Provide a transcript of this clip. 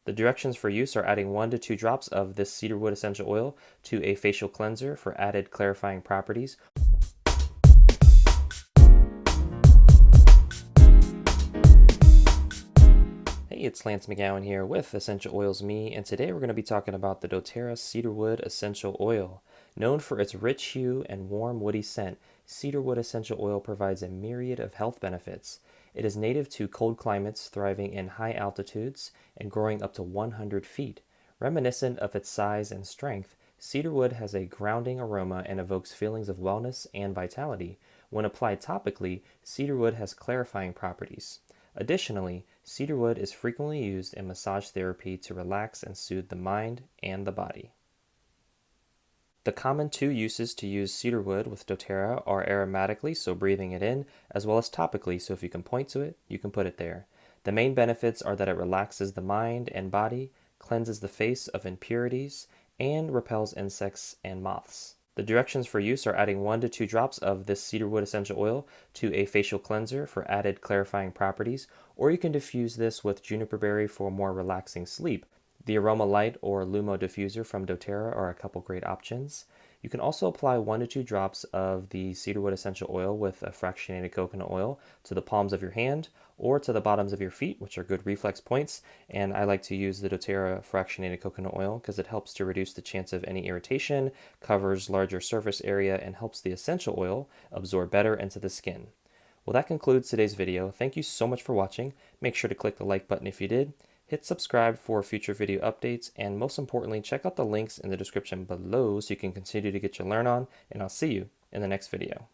The directions for use are adding 1 to 2 drops of this cedarwood essential oil to a facial cleanser for added clarifying properties. Hey, it's Lance McGowan here with Essential Oils Me, and today we're going to be talking about the doTERRA Cedarwood Essential Oil. Known for its rich hue and warm woody scent, cedarwood essential oil provides a myriad of health benefits. It is native to cold climates, thriving in high altitudes and growing up to 100 feet. Reminiscent of its size and strength, cedarwood has a grounding aroma and evokes feelings of wellness and vitality. When applied topically, cedarwood has clarifying properties. Additionally, cedarwood is frequently used in massage therapy to relax and soothe the mind and the body. The common two uses to use cedarwood with doTERRA are aromatically, so breathing it in, as well as topically, so if you can point to it, you can put it there. The main benefits are that it relaxes the mind and body, cleanses the face of impurities, and repels insects and moths. The directions for use are adding 1 to 2 drops of this cedarwood essential oil to a facial cleanser for added clarifying properties, or you can diffuse this with juniper berry for more relaxing sleep. The Aroma Light or Lumo diffuser from doTERRA are a couple great options. You can also apply 1 to 2 drops of the cedarwood essential oil with a fractionated coconut oil to the palms of your hand or to the bottoms of your feet, which are good reflex points. And I like to use the doTERRA fractionated coconut oil because it helps to reduce the chance of any irritation, covers larger surface area, and helps the essential oil absorb better into the skin. Well, that concludes today's video. Thank you so much for watching. Make sure to click the like button if you did. Hit subscribe for future video updates, and most importantly, check out the links in the description below so you can continue to get your learn on, and I'll see you in the next video.